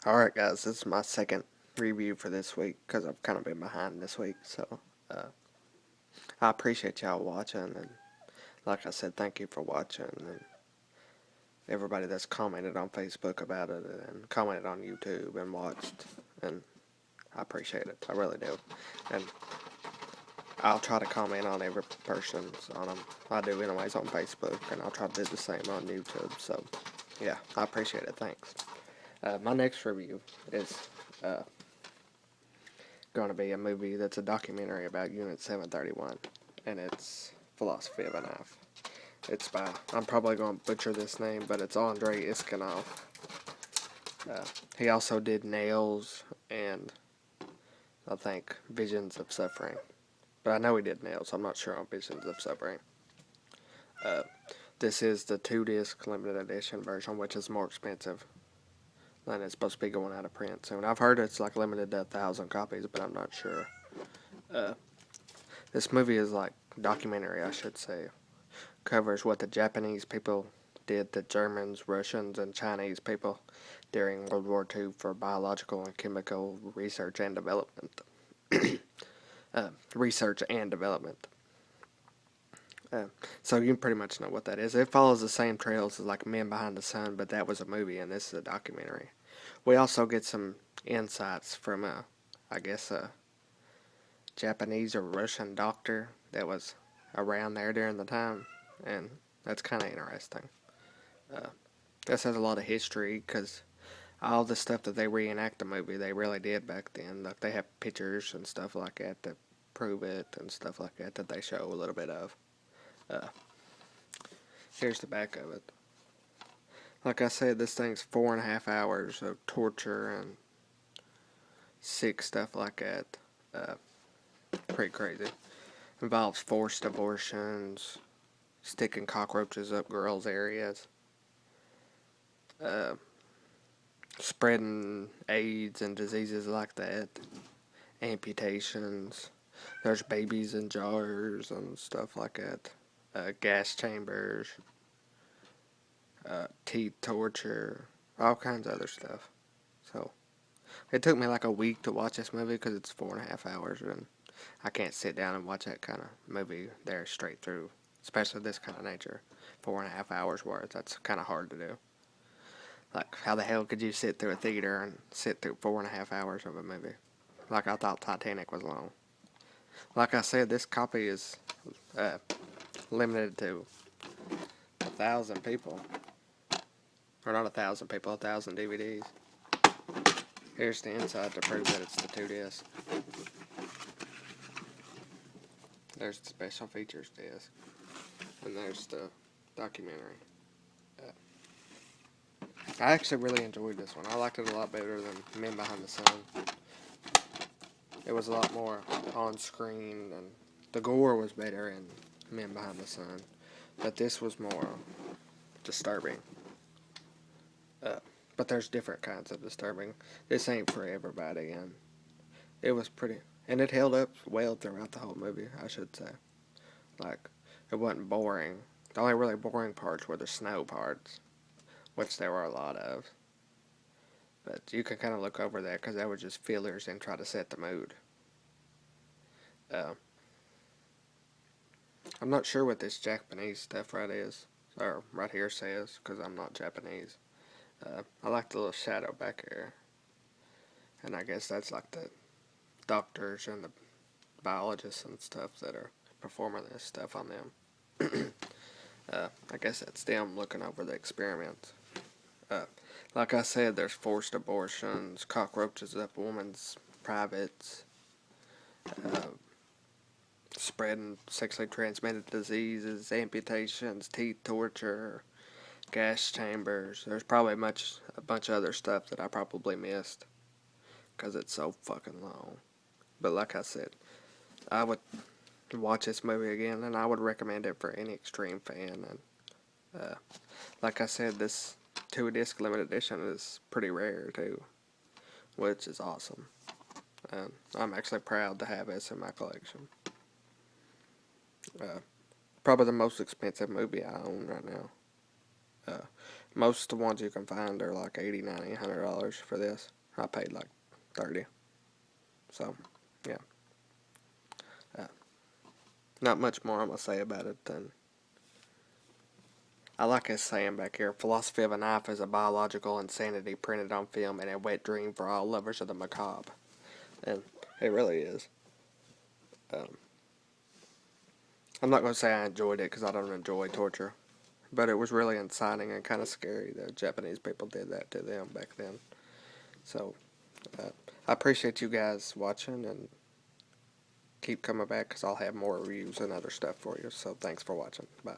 Alright guys, this is my second review for this week because I've kind of been behind this week, so uh, I appreciate y'all watching, and like I said, thank you for watching, and everybody that's commented on Facebook about it, and commented on YouTube, and watched, and I appreciate it, I really do, and I'll try to comment on every person's on them, I do anyways on Facebook, and I'll try to do the same on YouTube, so yeah, I appreciate it, thanks. My next review is going to be a movie that's a documentary about Unit 731, and it's Phillosophy of a Knife. It's by, I'm probably going to butcher this name, but it's Andrei Iskanov. He also did Nails and, I think, Visions of Suffering. But I know he did Nails, I'm not sure on Visions of Suffering. This is the 2-disc limited edition version, which is more expensive. And it's supposed to be going out of print soon. I've heard it's like limited to 1,000 copies, but I'm not sure. This movie is like documentary, I should say. Covers what the Japanese people did to Germans, Russians, and Chinese people during World War II for biological and chemical research and development. Research and development. So you pretty much know what that is. It follows the same trails as like Men Behind the Sun, but that was a movie and this is a documentary. We also get some insights from I guess a Japanese or Russian doctor that was around there during the time, and that's kind of interesting. This has a lot of history because all the stuff that they reenact the movie, they really did back then. Like they have pictures and stuff like that to prove it and stuff like that that they show a little bit of. Here's the back of it. Like I said, this thing's 4.5 hours of torture and sick stuff like that. Pretty crazy. Involves forced abortions, sticking cockroaches up girls' areas, spreading AIDS and diseases like that, amputations. There's babies in jars and stuff like that. Gas chambers, teeth torture, all kinds of other stuff. So it took me like a week to watch this movie because it's 4.5 hours, and I can't sit down and watch that kind of movie there straight through, especially this kind of nature. 4.5 hours worth, that's kind of hard to do. Like, how the hell could you sit through a theater and sit through 4.5 hours of a movie? Like, I thought Titanic was long. Like I said, this copy is limited to 1,000 people. Or not 1,000 people, 1,000 DVDs. Here's the inside to prove that it's the 2-disc. There's the special features disc. And there's the documentary. I actually really enjoyed this one. I liked it a lot better than Men Behind the Sun. It was a lot more on screen, and the gore was better in Men Behind the Sun. But this was more disturbing. But there's different kinds of disturbing. This ain't for everybody, and it was pretty. And it held up well throughout the whole movie, I should say. Like, it wasn't boring. The only really boring parts were the snow parts, which there were a lot of. But you can kind of look over that because they were just fillers and try to set the mood. I'm not sure what this Japanese stuff or right here says, because I'm not Japanese. I like the little shadow back here. And I guess that's like the doctors and the biologists and stuff that are performing this stuff on them. I guess that's them looking over the experiments. Like I said, there's forced abortions, cockroaches up women's privates, spreading sexually transmitted diseases, amputations, teeth torture, gas chambers. There's probably a bunch of other stuff that I probably missed because it's so fucking long. But like I said, I would watch this movie again, and I would recommend it for any extreme fan. And like I said, this 2-disc limited edition is pretty rare too, which is awesome. And I'm actually proud to have this in my collection. Probably the most expensive movie I own right now. Most of the ones you can find are like 80, 90, $100 for this. I paid like 30. So, yeah. Uh, Not much more I'm going to say about it than I like his saying back here. Philosophy of a Knife is a biological insanity printed on film and a wet dream for all lovers of the macabre. And it really is. Um, I'm not going to say I enjoyed it because I don't enjoy torture. But it was really inciting and kind of scary that Japanese people did that to them back then. So, uh, I appreciate you guys watching and keep coming back because I'll have more reviews and other stuff for you. So, thanks for watching. Bye.